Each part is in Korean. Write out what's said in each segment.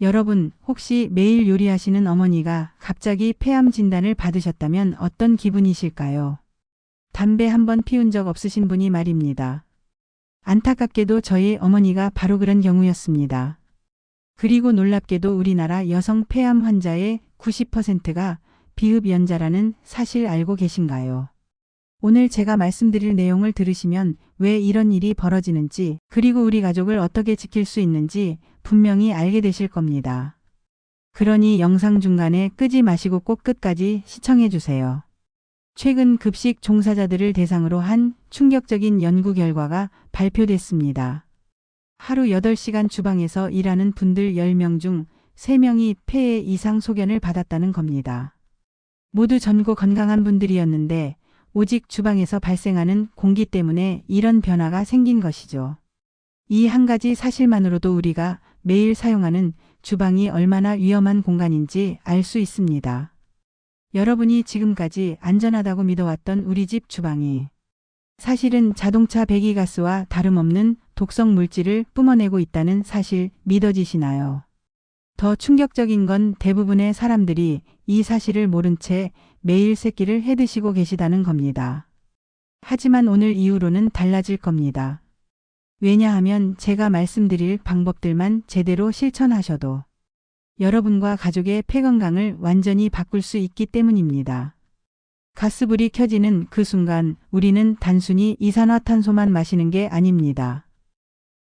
여러분, 혹시 매일 요리하시는 어머니가 갑자기 폐암 진단을 받으셨다면 어떤 기분이실까요? 담배 한 번 피운 적 없으신 분이 말입니다. 안타깝게도 저희 어머니가 바로 그런 경우였습니다. 그리고 놀랍게도 우리나라 여성 폐암 환자의 90%가 비흡연자라는 사실 알고 계신가요? 오늘 제가 말씀드릴 내용을 들으시면 왜 이런 일이 벌어지는지, 그리고 우리 가족을 어떻게 지킬 수 있는지 분명히 알게 되실 겁니다. 그러니 영상 중간에 끄지 마시고 꼭 끝까지 시청해 주세요. 최근 급식 종사자들을 대상으로 한 충격적인 연구 결과가 발표됐습니다. 하루 8시간 주방에서 일하는 분들 10명 중 3명이 폐해 이상 소견을 받았다는 겁니다. 모두 젊고 건강한 분들이었는데 오직 주방에서 발생하는 공기 때문에 이런 변화가 생긴 것이죠. 이 한 가지 사실만으로도 우리가 매일 사용하는 주방이 얼마나 위험한 공간인지 알 수 있습니다. 여러분이 지금까지 안전하다고 믿어왔던 우리 집 주방이 사실은 자동차 배기가스와 다름없는 독성 물질을 뿜어내고 있다는 사실 믿어지시나요? 더 충격적인 건 대부분의 사람들이 이 사실을 모른 채 매일 새끼를 해드시고 계시다는 겁니다. 하지만 오늘 이후로는 달라질 겁니다. 왜냐하면 제가 말씀드릴 방법들만 제대로 실천하셔도 여러분과 가족의 폐 건강을 완전히 바꿀 수 있기 때문입니다. 가스불이 켜지는 그 순간 우리는 단순히 이산화탄소만 마시는 게 아닙니다.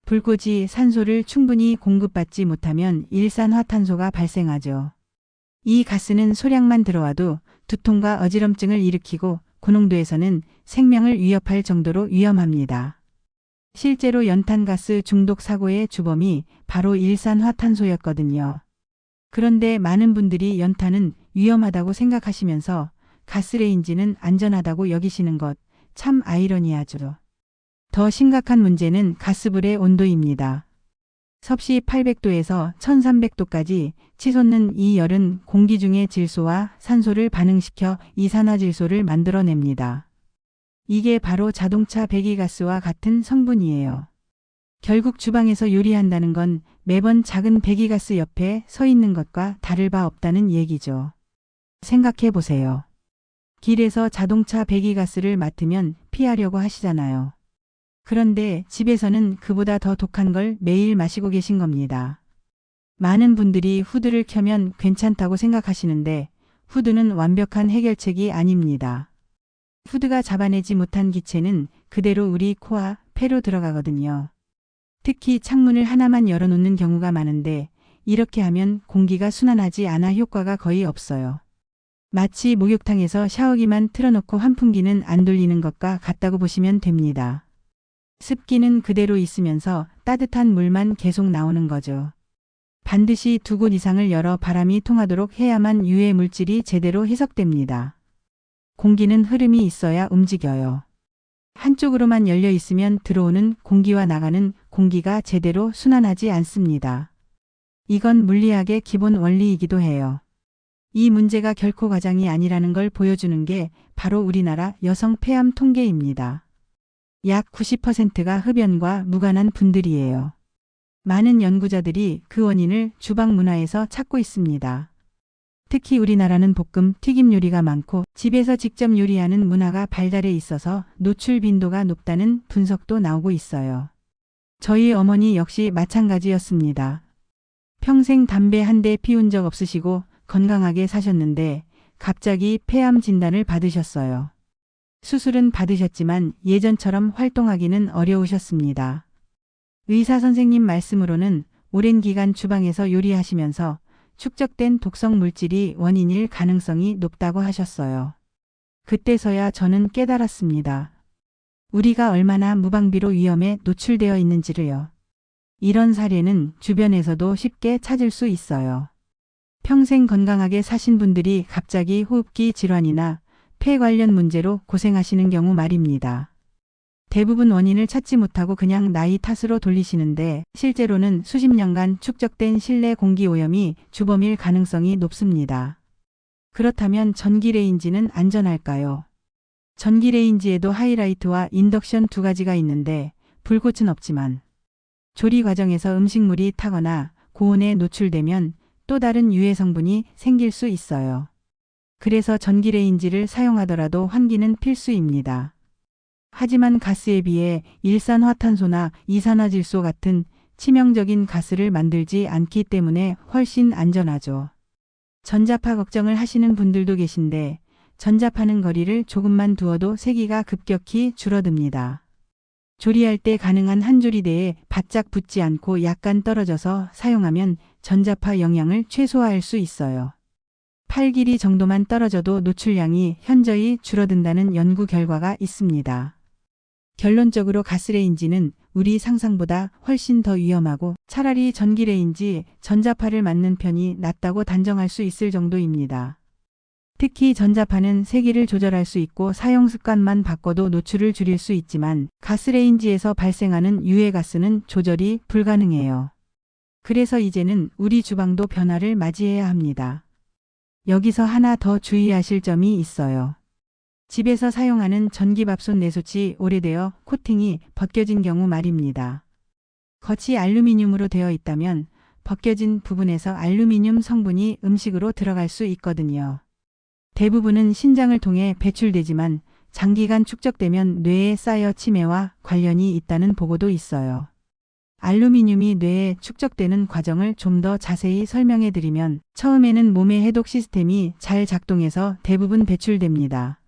불꽃이 산소를 충분히 공급받지 못하면 일산화탄소가 발생하죠. 이 가스는 소량만 들어와도 두통과 어지럼증을 일으키고 고농도에서는 생명을 위협할 정도로 위험합니다. 실제로 연탄가스 중독 사고의 주범이 바로 일산화탄소였거든요. 그런데 많은 분들이 연탄은 위험하다고 생각하시면서 가스레인지는 안전하다고 여기시는 것 참 아이러니하죠. 더 심각한 문제는 가스불의 온도입니다. 섭씨 800도에서 1300도까지 치솟는 이 열은 공기 중의 질소와 산소를 반응시켜 이산화질소를 만들어냅니다. 이게 바로 자동차 배기가스와 같은 성분이에요. 결국 주방에서 요리한다는 건 매번 작은 배기가스 옆에 서 있는 것과 다를 바 없다는 얘기죠. 생각해 보세요. 길에서 자동차 배기가스를 맡으면 피하려고 하시잖아요. 그런데 집에서는 그보다 더 독한 걸 매일 마시고 계신 겁니다. 많은 분들이 후드를 켜면 괜찮다고 생각하시는데 후드는 완벽한 해결책이 아닙니다. 후드가 잡아내지 못한 기체는 그대로 우리 코와 폐로 들어가거든요. 특히 창문을 하나만 열어놓는 경우가 많은데 이렇게 하면 공기가 순환하지 않아 효과가 거의 없어요. 마치 목욕탕에서 샤워기만 틀어놓고 환풍기는 안 돌리는 것과 같다고 보시면 됩니다. 습기는 그대로 있으면서 따뜻한 물만 계속 나오는 거죠. 반드시 2곳 이상을 열어 바람이 통하도록 해야만 유해 물질이 제대로 해석됩니다. 공기는 흐름이 있어야 움직여요. 한쪽으로만 열려 있으면 들어오는 공기와 나가는 공기가 제대로 순환하지 않습니다. 이건 물리학의 기본 원리이기도 해요. 이 문제가 결코 과장이 아니라는 걸 보여주는 게 바로 우리나라 여성 폐암 통계입니다. 약 90%가 흡연과 무관한 분들이에요. 많은 연구자들이 그 원인을 주방 문화에서 찾고 있습니다. 특히 우리나라는 볶음, 튀김 요리가 많고 집에서 직접 요리하는 문화가 발달해 있어서 노출 빈도가 높다는 분석도 나오고 있어요. 저희 어머니 역시 마찬가지였습니다. 평생 담배 한 대 피운 적 없으시고 건강하게 사셨는데 갑자기 폐암 진단을 받으셨어요. 수술은 받으셨지만 예전처럼 활동하기는 어려우셨습니다. 의사 선생님 말씀으로는 오랜 기간 주방에서 요리하시면서 축적된 독성 물질이 원인일 가능성이 높다고 하셨어요. 그때서야 저는 깨달았습니다. 우리가 얼마나 무방비로 위험에 노출되어 있는지를요. 이런 사례는 주변에서도 쉽게 찾을 수 있어요. 평생 건강하게 사신 분들이 갑자기 호흡기 질환이나 폐 관련 문제로 고생하시는 경우 말입니다. 대부분 원인을 찾지 못하고 그냥 나이 탓으로 돌리시는데 실제로는 수십 년간 축적된 실내 공기 오염이 주범일 가능성이 높습니다. 그렇다면 전기레인지는 안전할까요? 전기레인지에도 하이라이트와 인덕션 두 가지가 있는데 불꽃은 없지만 조리 과정에서 음식물이 타거나 고온에 노출되면 또 다른 유해 성분이 생길 수 있어요. 그래서 전기레인지를 사용하더라도 환기는 필수입니다. 하지만 가스에 비해 일산화탄소나 이산화질소 같은 치명적인 가스를 만들지 않기 때문에 훨씬 안전하죠. 전자파 걱정을 하시는 분들도 계신데 전자파는 거리를 조금만 두어도 세기가 급격히 줄어듭니다. 조리할 때 가능한 한 조리대에 바짝 붙지 않고 약간 떨어져서 사용하면 전자파 영향을 최소화할 수 있어요. 팔 길이 정도만 떨어져도 노출량이 현저히 줄어든다는 연구 결과가 있습니다. 결론적으로 가스레인지는 우리 상상보다 훨씬 더 위험하고 차라리 전기레인지, 전자파를 맞는 편이 낫다고 단정할 수 있을 정도입니다. 특히 전자파는 세기를 조절할 수 있고 사용 습관만 바꿔도 노출을 줄일 수 있지만 가스레인지에서 발생하는 유해가스는 조절이 불가능해요. 그래서 이제는 우리 주방도 변화를 맞이해야 합니다. 여기서 하나 더 주의하실 점이 있어요. 집에서 사용하는 전기밥솥 내솥이 오래되어 코팅이 벗겨진 경우 말입니다. 겉이 알루미늄으로 되어 있다면 벗겨진 부분에서 알루미늄 성분이 음식으로 들어갈 수 있거든요. 대부분은 신장을 통해 배출되지만 장기간 축적되면 뇌에 쌓여 치매와 관련이 있다는 보고도 있어요. 알루미늄이 뇌에 축적되는 과정을 좀 더 자세히 설명해 드리면 처음에는 몸의 해독 시스템이 잘 작동해서 대부분 배출됩니다.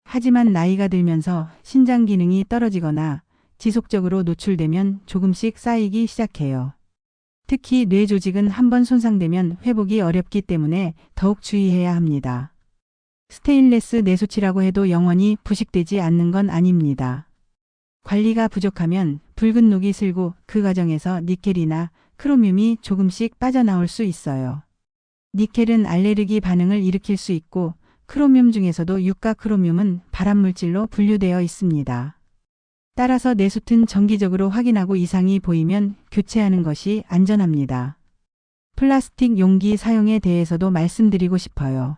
하지만 나이가 들면서 신장 기능이 떨어지거나 지속적으로 노출되면 조금씩 쌓이기 시작해요. 특히 뇌 조직은 한번 손상되면 회복이 어렵기 때문에 더욱 주의해야 합니다. 스테인레스 내솥이라고 해도 영원히 부식되지 않는 건 아닙니다. 관리가 부족하면 붉은 녹이 슬고 그 과정에서 니켈이나 크로뮴이 조금씩 빠져나올 수 있어요. 니켈은 알레르기 반응을 일으킬 수 있고 크로뮴 중에서도 유가 크로뮴은 발암물질로 분류되어 있습니다. 따라서 내솥은 정기적으로 확인하고 이상이 보이면 교체하는 것이 안전합니다. 플라스틱 용기 사용에 대해서도 말씀드리고 싶어요.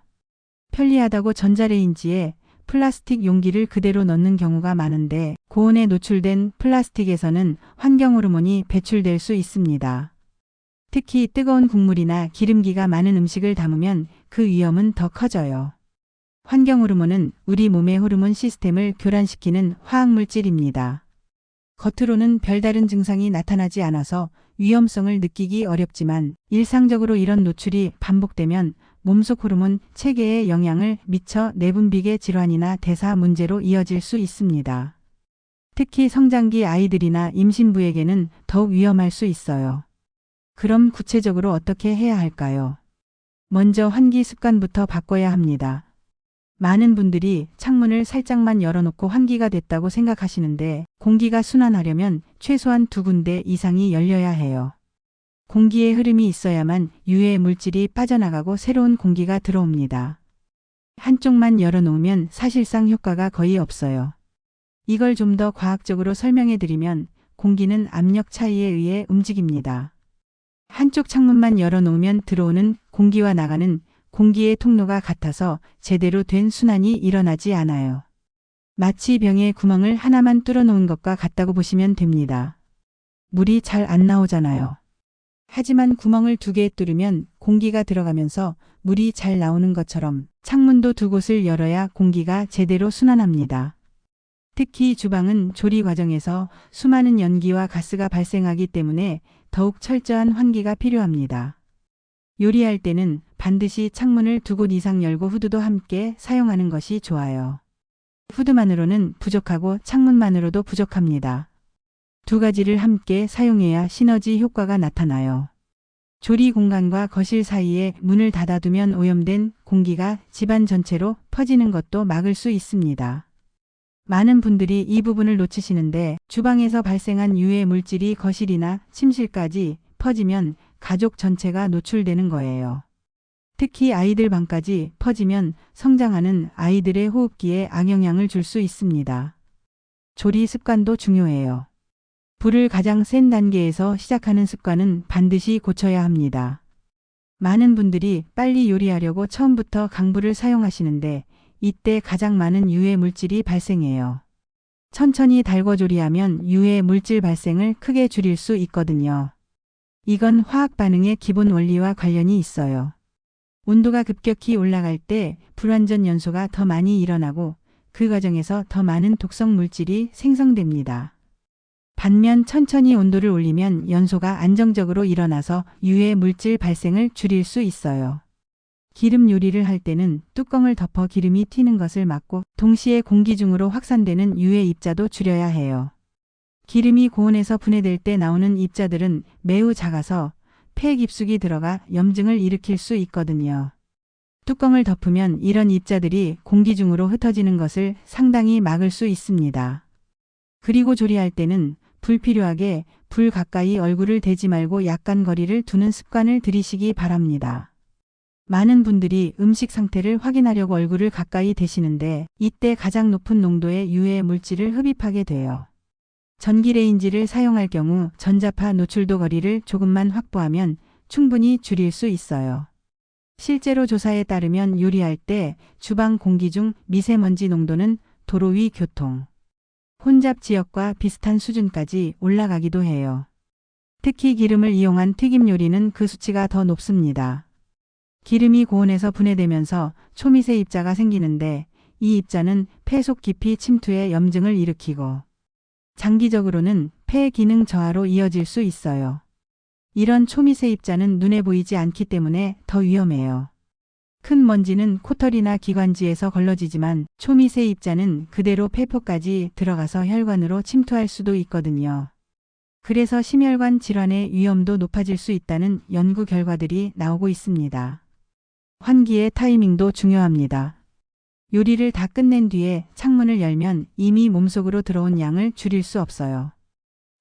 편리하다고 전자레인지에 플라스틱 용기를 그대로 넣는 경우가 많은데 고온에 노출된 플라스틱에서는 환경호르몬이 배출될 수 있습니다. 특히 뜨거운 국물이나 기름기가 많은 음식을 담으면 그 위험은 더 커져요. 환경호르몬은 우리 몸의 호르몬 시스템을 교란시키는 화학물질입니다. 겉으로는 별다른 증상이 나타나지 않아서 위험성을 느끼기 어렵지만 일상적으로 이런 노출이 반복되면 몸속 호르몬 체계에 영향을 미쳐 내분비계 질환이나 대사 문제로 이어질 수 있습니다. 특히 성장기 아이들이나 임신부에게는 더욱 위험할 수 있어요. 그럼 구체적으로 어떻게 해야 할까요? 먼저 환기 습관부터 바꿔야 합니다. 많은 분들이 창문을 살짝만 열어놓고 환기가 됐다고 생각하시는데 공기가 순환하려면 최소한 2군데 이상이 열려야 해요. 공기의 흐름이 있어야만 유해 물질이 빠져나가고 새로운 공기가 들어옵니다. 한쪽만 열어놓으면 사실상 효과가 거의 없어요. 이걸 좀 더 과학적으로 설명해 드리면 공기는 압력 차이에 의해 움직입니다. 한쪽 창문만 열어놓으면 들어오는 공기와 나가는 공기의 통로가 같아서 제대로 된 순환이 일어나지 않아요. 마치 병에 구멍을 하나만 뚫어놓은 것과 같다고 보시면 됩니다. 물이 잘 안 나오잖아요. 하지만 구멍을 2개 뚫으면 공기가 들어가면서 물이 잘 나오는 것처럼 창문도 2곳을 열어야 공기가 제대로 순환합니다. 특히 주방은 조리 과정에서 수많은 연기와 가스가 발생하기 때문에 더욱 철저한 환기가 필요합니다. 요리할 때는 반드시 창문을 2곳 이상 열고 후드도 함께 사용하는 것이 좋아요. 후드만으로는 부족하고 창문만으로도 부족합니다. 2가지를 함께 사용해야 시너지 효과가 나타나요. 조리 공간과 거실 사이에 문을 닫아두면 오염된 공기가 집안 전체로 퍼지는 것도 막을 수 있습니다. 많은 분들이 이 부분을 놓치시는데 주방에서 발생한 유해 물질이 거실이나 침실까지 퍼지면 가족 전체가 노출되는 거예요. 특히 아이들 방까지 퍼지면 성장하는 아이들의 호흡기에 악영향을 줄 수 있습니다. 조리 습관도 중요해요. 불을 가장 센 단계에서 시작하는 습관은 반드시 고쳐야 합니다. 많은 분들이 빨리 요리하려고 처음부터 강불을 사용하시는데 이때 가장 많은 유해 물질이 발생해요. 천천히 달궈 조리하면 유해 물질 발생을 크게 줄일 수 있거든요. 이건 화학 반응의 기본 원리와 관련이 있어요. 온도가 급격히 올라갈 때 불완전 연소가 더 많이 일어나고 그 과정에서 더 많은 독성 물질이 생성됩니다. 반면 천천히 온도를 올리면 연소가 안정적으로 일어나서 유해 물질 발생을 줄일 수 있어요. 기름 요리를 할 때는 뚜껑을 덮어 기름이 튀는 것을 막고 동시에 공기 중으로 확산되는 유해 입자도 줄여야 해요. 기름이 고온에서 분해될 때 나오는 입자들은 매우 작아서 폐 깊숙이 들어가 염증을 일으킬 수 있거든요. 뚜껑을 덮으면 이런 입자들이 공기 중으로 흩어지는 것을 상당히 막을 수 있습니다. 그리고 조리할 때는 불필요하게 불 가까이 얼굴을 대지 말고 약간 거리를 두는 습관을 들이시기 바랍니다. 많은 분들이 음식 상태를 확인하려고 얼굴을 가까이 대시는데 이때 가장 높은 농도의 유해 물질을 흡입하게 돼요. 전기레인지를 사용할 경우 전자파 노출도 거리를 조금만 확보하면 충분히 줄일 수 있어요. 실제로 조사에 따르면 요리할 때 주방 공기 중 미세먼지 농도는 도로 위 교통, 혼잡 지역과 비슷한 수준까지 올라가기도 해요. 특히 기름을 이용한 튀김 요리는 그 수치가 더 높습니다. 기름이 고온에서 분해되면서 초미세 입자가 생기는데 이 입자는 폐 속 깊이 침투해 염증을 일으키고 장기적으로는 폐 기능 저하로 이어질 수 있어요. 이런 초미세 입자는 눈에 보이지 않기 때문에 더 위험해요. 큰 먼지는 코털이나 기관지에서 걸러지지만 초미세 입자는 그대로 폐포까지 들어가서 혈관으로 침투할 수도 있거든요. 그래서 심혈관 질환의 위험도 높아질 수 있다는 연구 결과들이 나오고 있습니다. 환기의 타이밍도 중요합니다. 요리를 다 끝낸 뒤에 창문을 열면 이미 몸속으로 들어온 양을 줄일 수 없어요.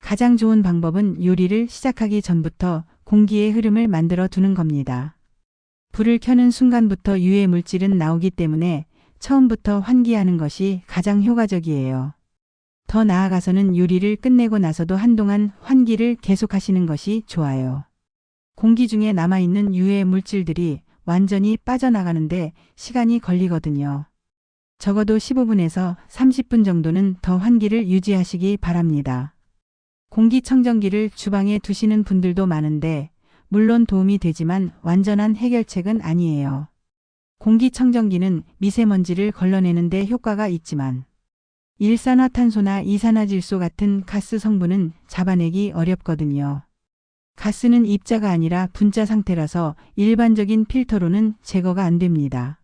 가장 좋은 방법은 요리를 시작하기 전부터 공기의 흐름을 만들어 두는 겁니다. 불을 켜는 순간부터 유해 물질은 나오기 때문에 처음부터 환기하는 것이 가장 효과적이에요. 더 나아가서는 요리를 끝내고 나서도 한동안 환기를 계속하시는 것이 좋아요. 공기 중에 남아있는 유해 물질들이 완전히 빠져나가는데 시간이 걸리거든요. 적어도 15분에서 30분 정도는 더 환기를 유지하시기 바랍니다. 공기청정기를 주방에 두시는 분들도 많은데 물론 도움이 되지만 완전한 해결책은 아니에요. 공기청정기는 미세먼지를 걸러내는 데 효과가 있지만 일산화탄소나 이산화질소 같은 가스 성분은 잡아내기 어렵거든요. 가스는 입자가 아니라 분자 상태라서 일반적인 필터로는 제거가 안 됩니다.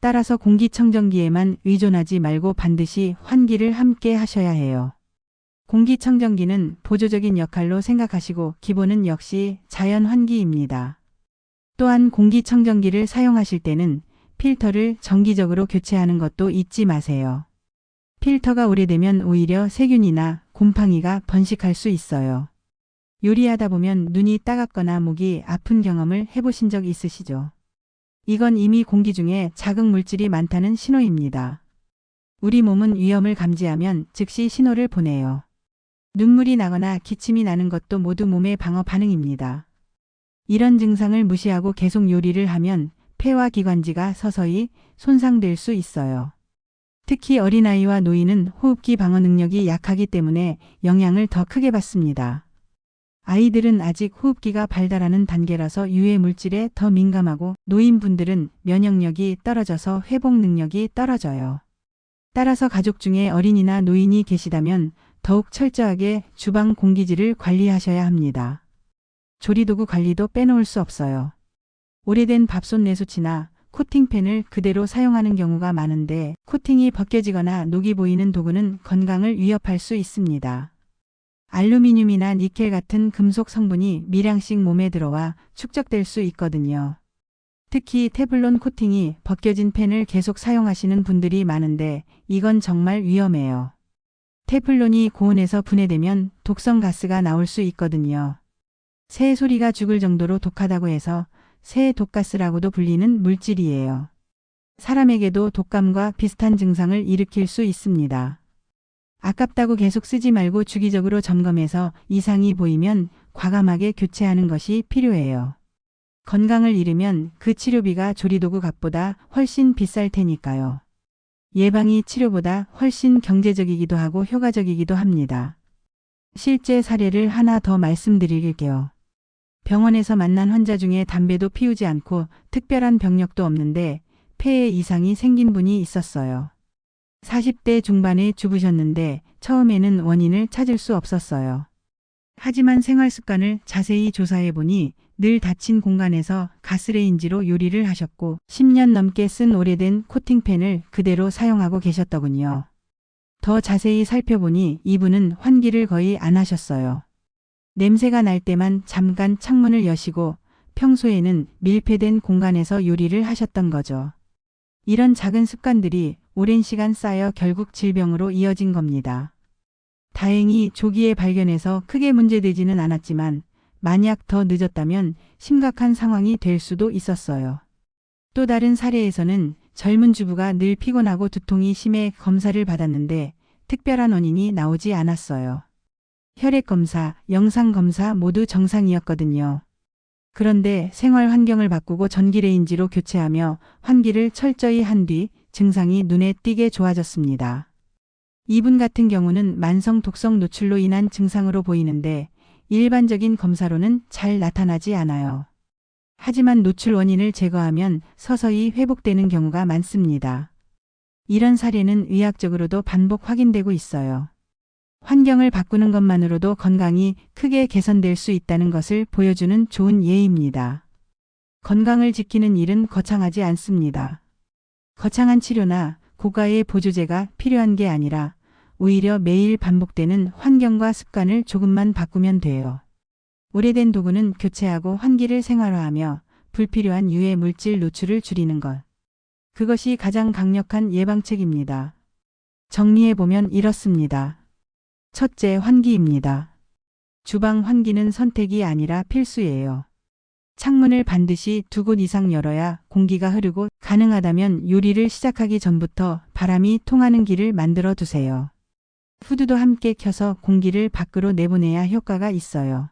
따라서 공기청정기에만 의존하지 말고 반드시 환기를 함께 하셔야 해요. 공기청정기는 보조적인 역할로 생각하시고 기본은 역시 자연 환기입니다. 또한 공기청정기를 사용하실 때는 필터를 정기적으로 교체하는 것도 잊지 마세요. 필터가 오래되면 오히려 세균이나 곰팡이가 번식할 수 있어요. 요리하다 보면 눈이 따갑거나 목이 아픈 경험을 해보신 적 있으시죠? 이건 이미 공기 중에 자극 물질이 많다는 신호입니다. 우리 몸은 위험을 감지하면 즉시 신호를 보내요. 눈물이 나거나 기침이 나는 것도 모두 몸의 방어 반응입니다. 이런 증상을 무시하고 계속 요리를 하면 폐와 기관지가 서서히 손상될 수 있어요. 특히 어린아이와 노인은 호흡기 방어 능력이 약하기 때문에 영향을 더 크게 받습니다. 아이들은 아직 호흡기가 발달하는 단계라서 유해 물질에 더 민감하고 노인분들은 면역력이 떨어져서 회복 능력이 떨어져요. 따라서 가족 중에 어린이나 노인이 계시다면 더욱 철저하게 주방 공기질을 관리하셔야 합니다. 조리도구 관리도 빼놓을 수 없어요. 오래된 밥솥 내수치나 코팅팬을 그대로 사용하는 경우가 많은데 코팅이 벗겨지거나 녹이 보이는 도구는 건강을 위협할 수 있습니다. 알루미늄이나 니켈 같은 금속 성분이 밀양씩 몸에 들어와 축적될 수 있거든요. 특히 테플론 코팅이 벗겨진 팬을 계속 사용하시는 분들이 많은데 이건 정말 위험해요. 테플론이 고온에서 분해되면 독성 가스가 나올 수 있거든요. 새 소리가 죽을 정도로 독하다고 해서 새 독가스라고도 불리는 물질이에요. 사람에게도 독감과 비슷한 증상을 일으킬 수 있습니다. 아깝다고 계속 쓰지 말고 주기적으로 점검해서 이상이 보이면 과감하게 교체하는 것이 필요해요. 건강을 잃으면 그 치료비가 조리도구 값보다 훨씬 비쌀 테니까요. 예방이 치료보다 훨씬 경제적이기도 하고 효과적이기도 합니다. 실제 사례를 하나 더 말씀드릴게요. 병원에서 만난 환자 중에 담배도 피우지 않고 특별한 병력도 없는데 폐에 이상이 생긴 분이 있었어요. 40대 중반에 주부셨는데 처음에는 원인을 찾을 수 없었어요. 하지만 생활 습관을 자세히 조사해 보니 늘 닫힌 공간에서 가스레인지로 요리를 하셨고 10년 넘게 쓴 오래된 코팅팬을 그대로 사용하고 계셨더군요. 더 자세히 살펴보니 이분은 환기를 거의 안 하셨어요. 냄새가 날 때만 잠깐 창문을 여시고 평소에는 밀폐된 공간에서 요리를 하셨던 거죠. 이런 작은 습관들이 오랜 시간 쌓여 결국 질병으로 이어진 겁니다. 다행히 조기에 발견해서 크게 문제되지는 않았지만 만약 더 늦었다면 심각한 상황이 될 수도 있었어요. 또 다른 사례에서는 젊은 주부가 늘 피곤하고 두통이 심해 검사를 받았는데 특별한 원인이 나오지 않았어요. 혈액검사, 영상검사 모두 정상이었거든요. 그런데 생활 환경을 바꾸고 전기레인지로 교체하며 환기를 철저히 한 뒤 증상이 눈에 띄게 좋아졌습니다. 이분 같은 경우는 만성 독성 노출로 인한 증상으로 보이는데 일반적인 검사로는 잘 나타나지 않아요. 하지만 노출 원인을 제거하면 서서히 회복되는 경우가 많습니다. 이런 사례는 의학적으로도 반복 확인되고 있어요. 환경을 바꾸는 것만으로도 건강이 크게 개선될 수 있다는 것을 보여주는 좋은 예입니다. 건강을 지키는 일은 거창하지 않습니다. 거창한 치료나 고가의 보조제가 필요한 게 아니라 오히려 매일 반복되는 환경과 습관을 조금만 바꾸면 돼요. 오래된 도구는 교체하고 환기를 생활화하며 불필요한 유해 물질 노출을 줄이는 것. 그것이 가장 강력한 예방책입니다. 정리해보면 이렇습니다. 첫째, 환기입니다. 주방 환기는 선택이 아니라 필수예요. 창문을 반드시 2곳 이상 열어야 공기가 흐르고 가능하다면 요리를 시작하기 전부터 바람이 통하는 길을 만들어 두세요. 후드도 함께 켜서 공기를 밖으로 내보내야 효과가 있어요.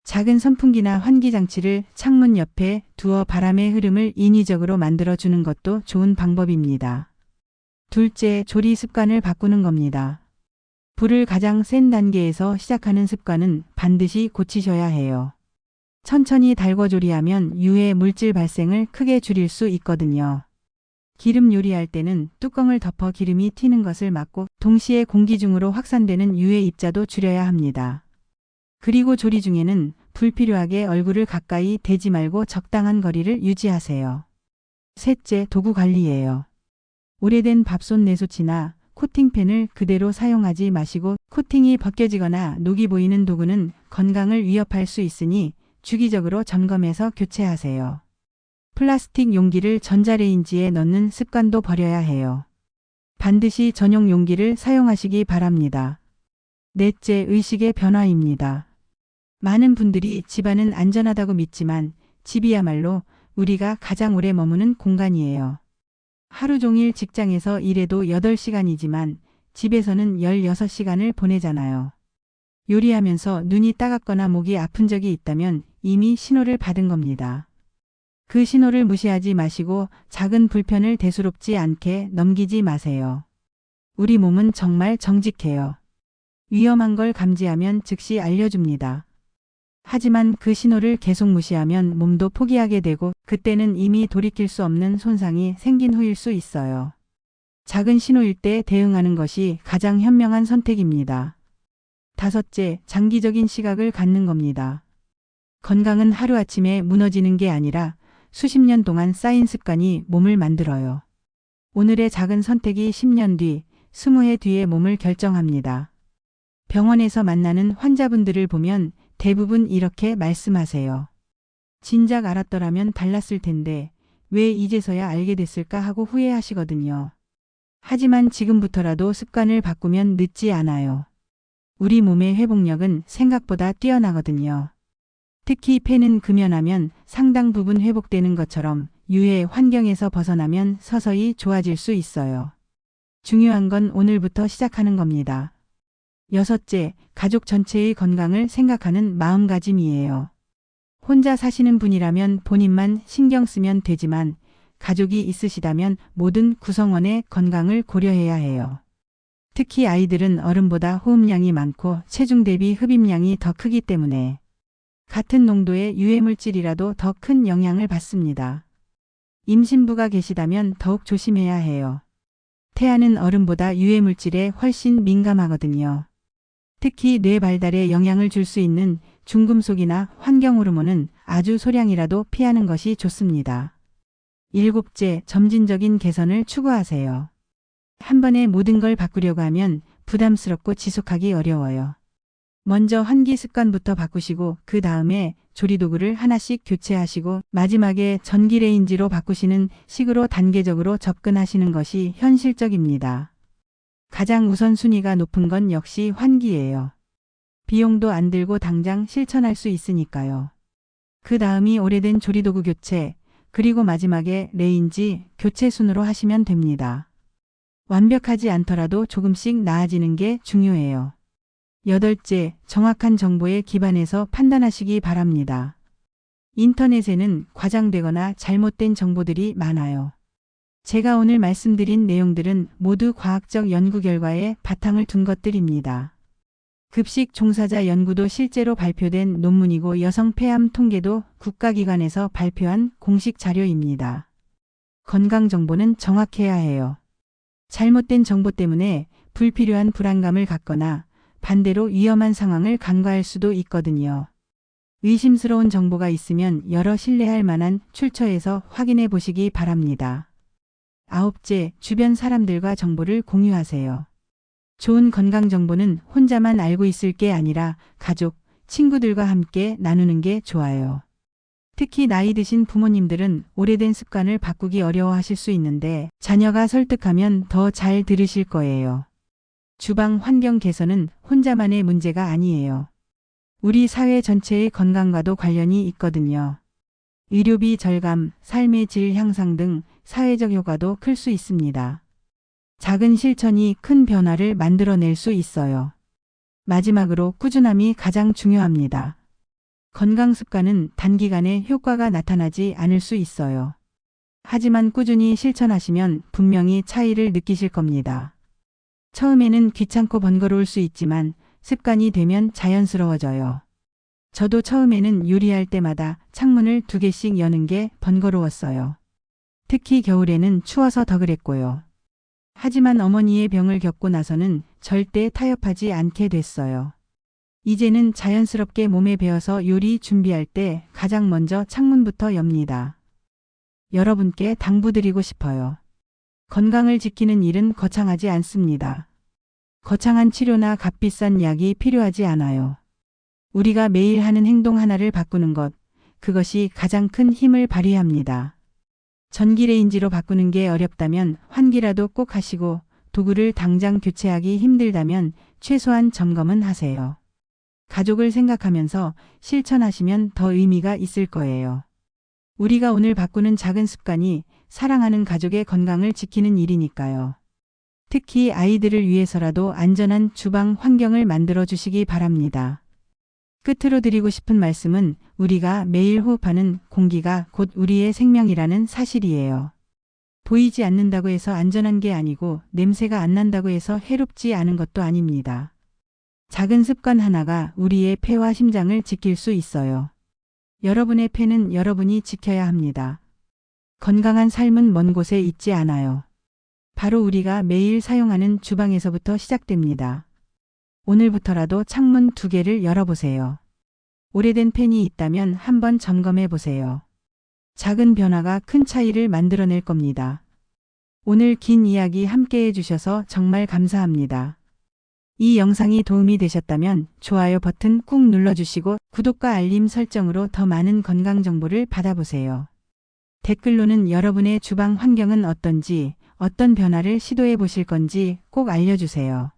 작은 선풍기나 환기 장치를 창문 옆에 두어 바람의 흐름을 인위적으로 만들어 주는 것도 좋은 방법입니다. 둘째, 조리 습관을 바꾸는 겁니다. 불을 가장 센 단계에서 시작하는 습관은 반드시 고치셔야 해요. 천천히 달궈 조리하면 유해 물질 발생을 크게 줄일 수 있거든요. 기름 요리할 때는 뚜껑을 덮어 기름이 튀는 것을 막고 동시에 공기 중으로 확산되는 유해 입자도 줄여야 합니다. 그리고 조리 중에는 불필요하게 얼굴을 가까이 대지 말고 적당한 거리를 유지하세요. 셋째, 도구 관리예요. 오래된 밥솥 내소치나 코팅팬을 그대로 사용하지 마시고 코팅이 벗겨지거나 녹이 보이는 도구는 건강을 위협할 수 있으니 주기적으로 점검해서 교체하세요. 플라스틱 용기를 전자레인지에 넣는 습관도 버려야 해요. 반드시 전용 용기를 사용하시기 바랍니다. 넷째, 의식의 변화입니다. 많은 분들이 집안은 안전하다고 믿지만 집이야말로 우리가 가장 오래 머무는 공간이에요. 하루 종일 직장에서 일해도 8시간이지만 집에서는 16시간을 보내잖아요. 요리하면서 눈이 따갑거나 목이 아픈 적이 있다면 이미 신호를 받은 겁니다. 그 신호를 무시하지 마시고 작은 불편을 대수롭지 않게 넘기지 마세요. 우리 몸은 정말 정직해요. 위험한 걸 감지하면 즉시 알려줍니다. 하지만 그 신호를 계속 무시하면 몸도 포기하게 되고 그때는 이미 돌이킬 수 없는 손상이 생긴 후일 수 있어요. 작은 신호일 때 대응하는 것이 가장 현명한 선택입니다. 다섯째, 장기적인 시각을 갖는 겁니다. 건강은 하루아침에 무너지는 게 아니라 수십 년 동안 쌓인 습관이 몸을 만들어요. 오늘의 작은 선택이 10년 뒤, 20해 뒤의 몸을 결정합니다. 병원에서 만나는 환자분들을 보면 대부분 이렇게 말씀하세요. 진작 알았더라면 달랐을 텐데 왜 이제서야 알게 됐을까 하고 후회하시거든요. 하지만 지금부터라도 습관을 바꾸면 늦지 않아요. 우리 몸의 회복력은 생각보다 뛰어나거든요. 특히 폐는 금연하면 상당 부분 회복되는 것처럼 유해 환경에서 벗어나면 서서히 좋아질 수 있어요. 중요한 건 오늘부터 시작하는 겁니다. 여섯째, 가족 전체의 건강을 생각하는 마음가짐이에요. 혼자 사시는 분이라면 본인만 신경 쓰면 되지만 가족이 있으시다면 모든 구성원의 건강을 고려해야 해요. 특히 아이들은 어른보다 호흡량이 많고 체중 대비 흡입량이 더 크기 때문에 같은 농도의 유해물질이라도 더 큰 영향을 받습니다. 임신부가 계시다면 더욱 조심해야 해요. 태아는 어른보다 유해물질에 훨씬 민감하거든요. 특히 뇌 발달에 영향을 줄 수 있는 중금속이나 환경호르몬은 아주 소량이라도 피하는 것이 좋습니다. 7째, 점진적인 개선을 추구하세요. 한 번에 모든 걸 바꾸려고 하면 부담스럽고 지속하기 어려워요. 먼저 환기 습관부터 바꾸시고 그 다음에 조리도구를 하나씩 교체하시고 마지막에 전기레인지로 바꾸시는 식으로 단계적으로 접근하시는 것이 현실적입니다. 가장 우선순위가 높은 건 역시 환기예요. 비용도 안 들고 당장 실천할 수 있으니까요. 그 다음이 오래된 조리도구 교체, 그리고 마지막에 레인지 교체 순으로 하시면 됩니다. 완벽하지 않더라도 조금씩 나아지는 게 중요해요. 8째, 정확한 정보에 기반해서 판단하시기 바랍니다. 인터넷에는 과장되거나 잘못된 정보들이 많아요. 제가 오늘 말씀드린 내용들은 모두 과학적 연구 결과에 바탕을 둔 것들입니다. 급식 종사자 연구도 실제로 발표된 논문이고 여성 폐암 통계도 국가기관에서 발표한 공식 자료입니다. 건강 정보는 정확해야 해요. 잘못된 정보 때문에 불필요한 불안감을 갖거나 반대로 위험한 상황을 간과할 수도 있거든요. 의심스러운 정보가 있으면 여러 신뢰할 만한 출처에서 확인해 보시기 바랍니다. 9째, 주변 사람들과 정보를 공유하세요. 좋은 건강 정보는 혼자만 알고 있을 게 아니라 가족, 친구들과 함께 나누는 게 좋아요. 특히 나이 드신 부모님들은 오래된 습관을 바꾸기 어려워하실 수 있는데 자녀가 설득하면 더 잘 들으실 거예요. 주방 환경 개선은 혼자만의 문제가 아니에요. 우리 사회 전체의 건강과도 관련이 있거든요. 의료비 절감, 삶의 질 향상 등 사회적 효과도 클 수 있습니다. 작은 실천이 큰 변화를 만들어낼 수 있어요. 마지막으로 꾸준함이 가장 중요합니다. 건강 습관은 단기간에 효과가 나타나지 않을 수 있어요. 하지만 꾸준히 실천하시면 분명히 차이를 느끼실 겁니다. 처음에는 귀찮고 번거로울 수 있지만 습관이 되면 자연스러워져요. 저도 처음에는 요리할 때마다 창문을 2개씩 여는 게 번거로웠어요. 특히 겨울에는 추워서 더 그랬고요. 하지만 어머니의 병을 겪고 나서는 절대 타협하지 않게 됐어요. 이제는 자연스럽게 몸에 배어서 요리 준비할 때 가장 먼저 창문부터 엽니다. 여러분께 당부드리고 싶어요. 건강을 지키는 일은 거창하지 않습니다. 거창한 치료나 값비싼 약이 필요하지 않아요. 우리가 매일 하는 행동 하나를 바꾸는 것, 그것이 가장 큰 힘을 발휘합니다. 전기레인지로 바꾸는 게 어렵다면 환기라도 꼭 하시고 도구를 당장 교체하기 힘들다면 최소한 점검은 하세요. 가족을 생각하면서 실천하시면 더 의미가 있을 거예요. 우리가 오늘 바꾸는 작은 습관이 사랑하는 가족의 건강을 지키는 일이니까요. 특히 아이들을 위해서라도 안전한 주방 환경을 만들어 주시기 바랍니다. 끝으로 드리고 싶은 말씀은 우리가 매일 호흡하는 공기가 곧 우리의 생명이라는 사실이에요. 보이지 않는다고 해서 안전한 게 아니고 냄새가 안 난다고 해서 해롭지 않은 것도 아닙니다. 작은 습관 하나가 우리의 폐와 심장을 지킬 수 있어요. 여러분의 폐는 여러분이 지켜야 합니다. 건강한 삶은 먼 곳에 있지 않아요. 바로 우리가 매일 사용하는 주방에서부터 시작됩니다. 오늘부터라도 창문 2개를 열어보세요. 오래된 팬이 있다면 한번 점검해 보세요. 작은 변화가 큰 차이를 만들어낼 겁니다. 오늘 긴 이야기 함께 해주셔서 정말 감사합니다. 이 영상이 도움이 되셨다면 좋아요 버튼 꾹 눌러주시고 구독과 알림 설정으로 더 많은 건강 정보를 받아보세요. 댓글로는 여러분의 주방 환경은 어떤지, 어떤 변화를 시도해 보실 건지 꼭 알려주세요.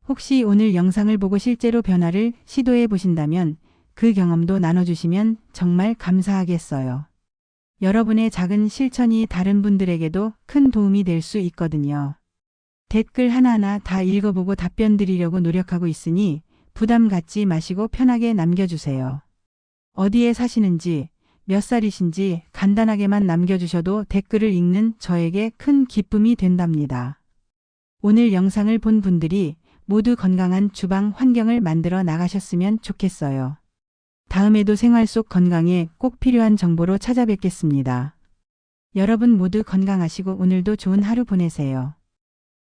혹시 오늘 영상을 보고 실제로 변화를 시도해 보신다면 그 경험도 나눠주시면 정말 감사하겠어요. 여러분의 작은 실천이 다른 분들에게도 큰 도움이 될 수 있거든요. 댓글 하나하나 다 읽어보고 답변 드리려고 노력하고 있으니 부담 갖지 마시고 편하게 남겨주세요. 어디에 사시는지, 몇 살이신지 간단하게만 남겨주셔도 댓글을 읽는 저에게 큰 기쁨이 된답니다. 오늘 영상을 본 분들이 모두 건강한 주방 환경을 만들어 나가셨으면 좋겠어요. 다음에도 생활 속 건강에 꼭 필요한 정보로 찾아뵙겠습니다. 여러분 모두 건강하시고 오늘도 좋은 하루 보내세요.